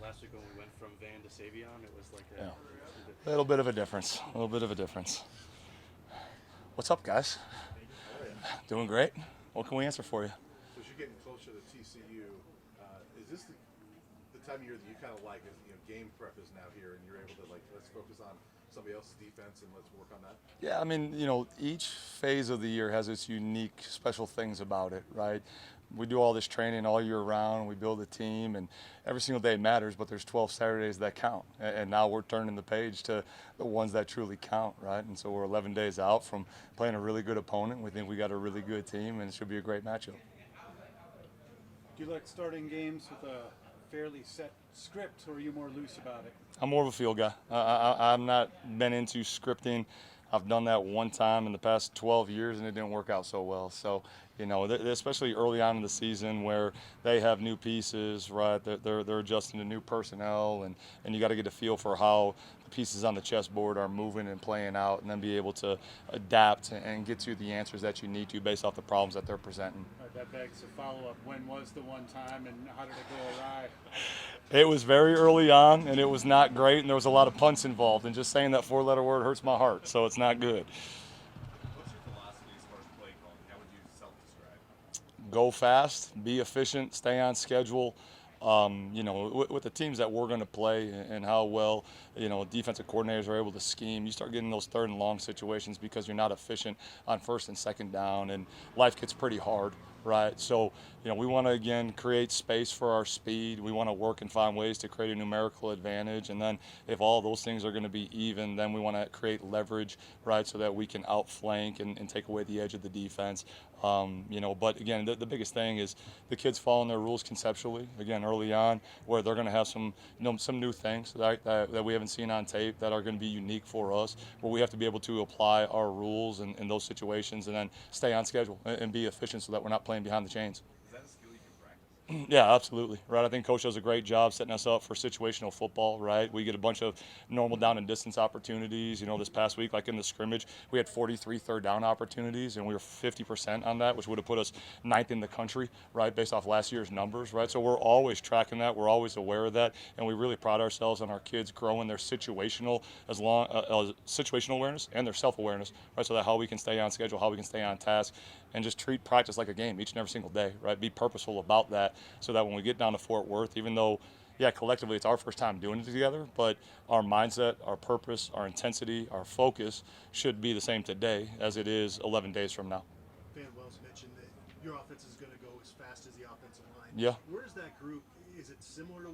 last week when we went from Van to Savion, it was like Yeah. A little bit of a difference. A little bit of a difference. What's up, guys? How are you? Doing great. What can we answer for you? So as you're getting closer to TCU, is this the time of year that you kind of like? Is game prep is now here, and you're able to let's focus on somebody else's defense and let's work on that. Yeah, I mean, each phase of the year has its unique special things about it, right? We do all this training all year round. We build a team, and every single day matters. But there's 12 Saturdays that count, and now we're turning the page to the ones that truly count, right? And so we're 11 days out from playing a really good opponent. We think we got a really good team, and it should be a great matchup. Do you like starting games with a fairly set script, or are you more loose about it? I'm more of a feel guy. I'm not been into scripting. I've done that one time in the past 12 years, and it didn't work out so well. So, especially early on in the season where they have new pieces, right? They're adjusting to new personnel, and you got to get a feel for how the pieces on the chessboard are moving and playing out, and then be able to adapt and get to the answers that you need to based off the problems that they're presenting. That begs a follow-up. When was the one time, and how did it go awry? It was very early on, and it was not great, and there was a lot of punts involved. And just saying that four-letter word hurts my heart, so it's not good. What's your philosophy as far as play calling? How would you self-describe? Go fast, be efficient, stay on schedule. With the teams that we're going to play and how well, defensive coordinators are able to scheme, you start getting those third and long situations because you're not efficient on first and second down, and life gets pretty hard, right? So, we want to, again, create space for our speed. We want to work and find ways to create a numerical advantage. And then if all those things are going to be even, then we want to create leverage, right, so that we can outflank and take away the edge of the defense. But again, the biggest thing is the kids following their rules conceptually, again, early on, where they're going to have some new things that we haven't seen on tape that are going to be unique for us, where we have to be able to apply our rules in those situations and then stay on schedule and be efficient so that we're not playing behind the chains. Is that a skill you can practice? Yeah, absolutely. Right. I think Coach does a great job setting us up for situational football, right? We get a bunch of normal down and distance opportunities. This past week, like in the scrimmage, we had 43 third down opportunities, and we were 50% on that, which would have put us ninth in the country, right, based off last year's numbers, right? So we're always tracking that. We're always aware of that, and we really pride ourselves on our kids growing their situational situational awareness and their self-awareness, right? So that how we can stay on schedule, how we can stay on task, and just treat practice like a game each and every single day, right? Be purposeful about that so that when we get down to Fort Worth, even though, yeah, collectively it's our first time doing it together, but our mindset, our purpose, our intensity, our focus should be the same today as it is 11 days from now. Van Wells mentioned that your offense is going to go as fast as the offensive line. Yeah. Where's that group? Is it similar to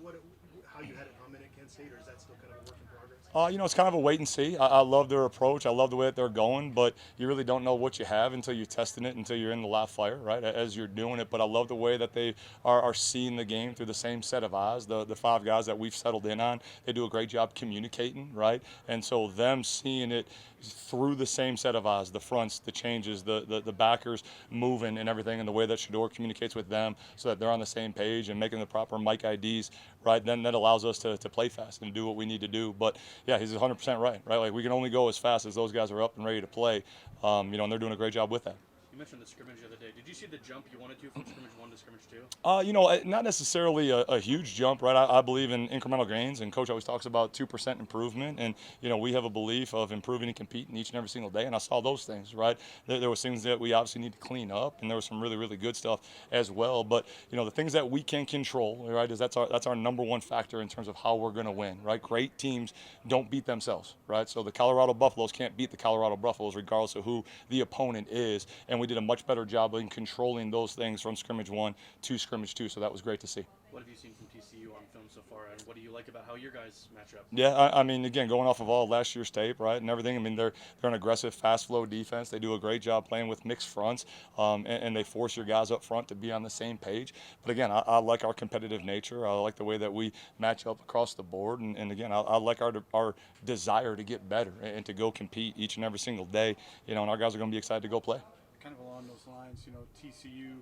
how you had it humming at Kent State, or is that still kind of a work in progress? It's kind of a wait and see. I love their approach. I love the way that they're going, but you really don't know what you have until you're testing it, until you're in the live fire, right, as you're doing it. But I love the way that they are seeing the game through the same set of eyes. The five guys that we've settled in on, they do a great job communicating, right? And so them seeing it through the same set of eyes, the fronts, the changes, the backers moving and everything, and the way that Shedeur communicates with them so that they're on the same page and making the proper mic IDs, right, then that allows us to play fast and do what we need to do. But, yeah, he's 100% right? Like, we can only go as fast as those guys are up and ready to play, and they're doing a great job with that. You mentioned the scrimmage the other day. Did you see the jump you wanted to from scrimmage 1 to scrimmage 2? Not necessarily a huge jump, right? I believe in incremental gains, and Coach always talks about 2% improvement. And, we have a belief of improving and competing each and every single day. And I saw those things, right? There was things that we obviously need to clean up, and there was some really, really good stuff as well. But, the things that we can control, right, is that's our number one factor in terms of how we're going to win, right? Great teams don't beat themselves, right? So the Colorado Buffaloes can't beat the Colorado Buffaloes regardless of who the opponent is. And we did a much better job in controlling those things from scrimmage 1 to scrimmage 2, so that was great to see. What have you seen from TCU on film so far, and what do you like about how your guys match up? Yeah, I mean, again, going off of all last year's tape, right, and everything, I mean, they're an aggressive, fast flow defense. They do a great job playing with mixed fronts, and they force your guys up front to be on the same page. But again, I like our competitive nature. I like the way that we match up across the board, and again, I like our desire to get better and to go compete each and every single day, and our guys are going to be excited to go play. Kind of along those lines, TCU,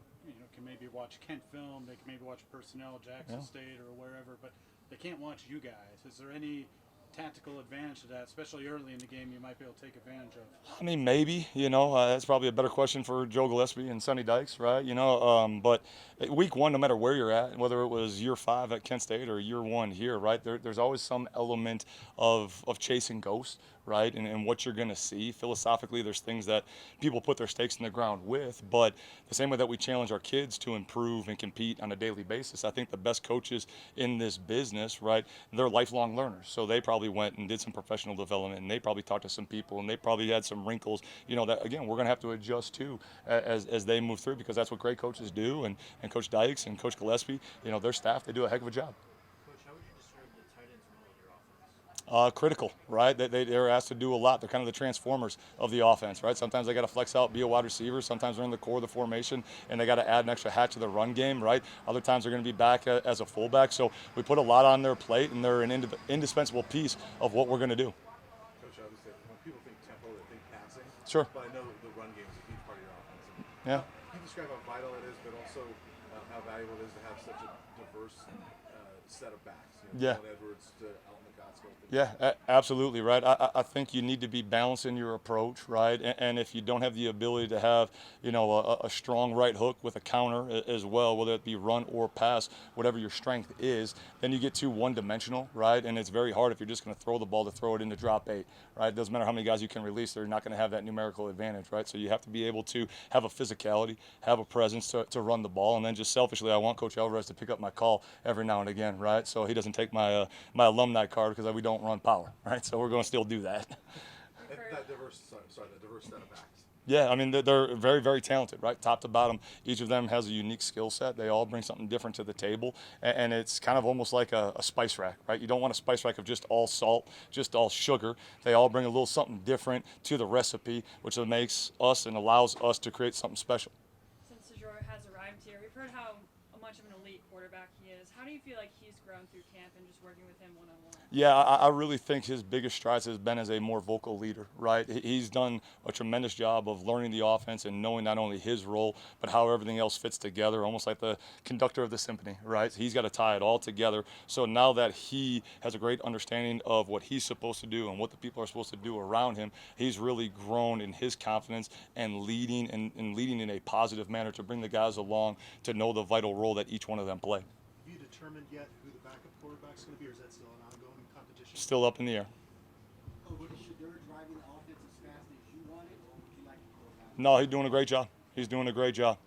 can maybe watch Kent film, they can maybe watch personnel, Jackson State or wherever, but they can't watch you guys. Is there any tactical advantage to that, especially early in the game, you might be able to take advantage of? I mean, maybe, that's probably a better question for Joe Gillespie and Sonny Dykes, right? But week one, no matter where you're at, whether it was year 5 at Kent State or year 1 here, right, there's always some element of chasing ghosts, right, and what you're going to see. Philosophically, there's things that people put their stakes in the ground with, but the same way that we challenge our kids to improve and compete on a daily basis, I think the best coaches in this business, right, they're lifelong learners. So they probably went and did some professional development, and they probably talked to some people, and they probably had some wrinkles, that, again, we're going to have to adjust to as they move through, because that's what great coaches do, and Coach Dykes and Coach Gillespie, their staff, they do a heck of a job. Coach, how would you describe the tight ends role in your offense? Critical, right? They're asked to do a lot. They're kind of the transformers of the offense, right? Sometimes they got to flex out, be a wide receiver. Sometimes they're in the core of the formation, and they got to add an extra hat to the run game, right? Other times they're going to be back as a fullback. So we put a lot on their plate, and they're an indispensable piece of what we're going to do. Coach, I would say when people think tempo, they think passing. Sure. But I know the run game is a huge part of your offense. And Yeah. Can you describe how vital it is, but also how valuable it is to have such a diverse set of backs? Yeah. Dylan Edwards to Alton McCoskell. Yeah, absolutely, right. I think you need to be balanced in your approach, right? And if you don't have the ability to have, a strong right hook with a counter as well, whether it be run or pass, whatever your strength is, then you get too one-dimensional, right? And it's very hard if you're just going to throw the ball to throw it into drop 8, right? It doesn't matter how many guys you can release, they're not going to have that numerical advantage, right? So you have to be able to have a physicality, have a presence to run the ball, and then just selfishly, I want Coach Alvarez to pick up my call every now and again, right? So he doesn't take my my alumni card because we don't run power, right? So we're going to still do that. That diverse set of backs. Yeah, I mean, they're very, very talented, right? Top to bottom, each of them has a unique skill set. They all bring something different to the table, and it's kind of almost like a spice rack, right? You don't want a spice rack of just all salt, just all sugar. They all bring a little something different to the recipe, which makes us and allows us to create something special. Since Sajor has arrived here, we've heard how much of an elite quarterback he is. How do you feel like he's grown through camp and just working with him one-on-one? Yeah, I really think his biggest strides has been as a more vocal leader, right? He's done a tremendous job of learning the offense and knowing not only his role, but how everything else fits together, almost like the conductor of the symphony, right? He's got to tie it all together. So now that he has a great understanding of what he's supposed to do and what the people are supposed to do around him, he's really grown in his confidence and leading in a positive manner to bring the guys along to know the vital role that each one of them play. Have you determined yet who the backup quarterback's going to be, or is that still an ongoing competition? Still up in the air. Oh, was Shedeur driving the offense as fast as you wanted, or would you like to go about it? No, he's doing a great job. He's doing a great job.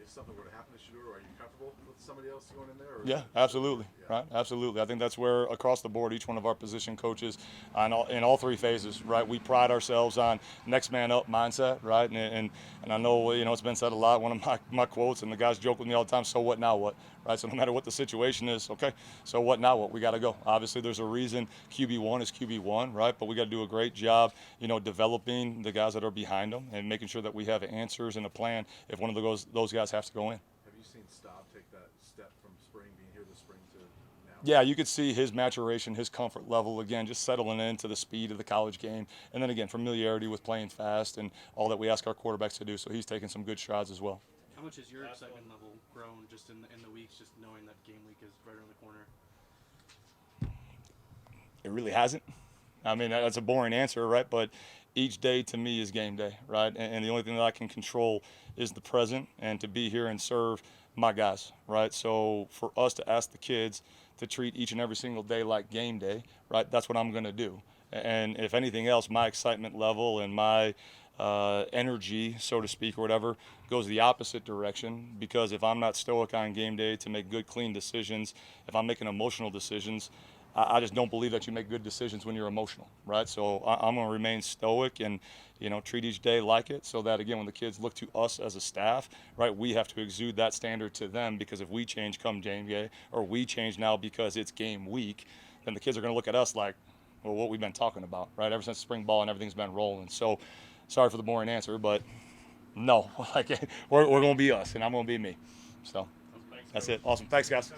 If something were to happen to Shedeur, are you comfortable with somebody else going in there? Or Yeah, absolutely. Right, absolutely. I think that's where across the board, each one of our position coaches, in all 3 phases, right, we pride ourselves on next man up mindset, right, and I know it's been said a lot. One of my quotes, and the guys joke with me all the time. So what now? What? Right. So no matter what the situation is, okay. So what now? What? We got to go. Obviously, there's a reason QB1 is QB1, right? But we got to do a great job, developing the guys that are behind them and making sure that we have answers and a plan if one of those guys has to go in. Have you seen Staub take that step from spring, being here this spring, to now? Yeah, you could see his maturation, his comfort level, again, just settling into the speed of the college game. And then, again, familiarity with playing fast and all that we ask our quarterbacks to do. So he's taking some good strides as well. How much has your excitement level grown just in the weeks, just knowing that game week is right around the corner? It really hasn't. I mean, that's a boring answer, right? But each day to me is game day, right? And the only thing that I can control is the present and to be here and serve my guys, right? So for us to ask the kids to treat each and every single day like game day, right, that's what I'm going to do. And if anything else, my excitement level and my energy, so to speak, or whatever, goes the opposite direction, because if I'm not stoic on game day to make good, clean decisions, if I'm making emotional decisions, I just don't believe that you make good decisions when you're emotional, right? So I'm going to remain stoic and, treat each day like it, so that, again, when the kids look to us as a staff, right, we have to exude that standard to them, because if we change come game day, or we change now because it's game week, then the kids are going to look at us like, well, what we've been talking about, right, ever since spring ball and everything's been rolling. So sorry for the boring answer, but no, we're going to be us, and I'm going to be me. So that's it. Awesome. Thanks, guys.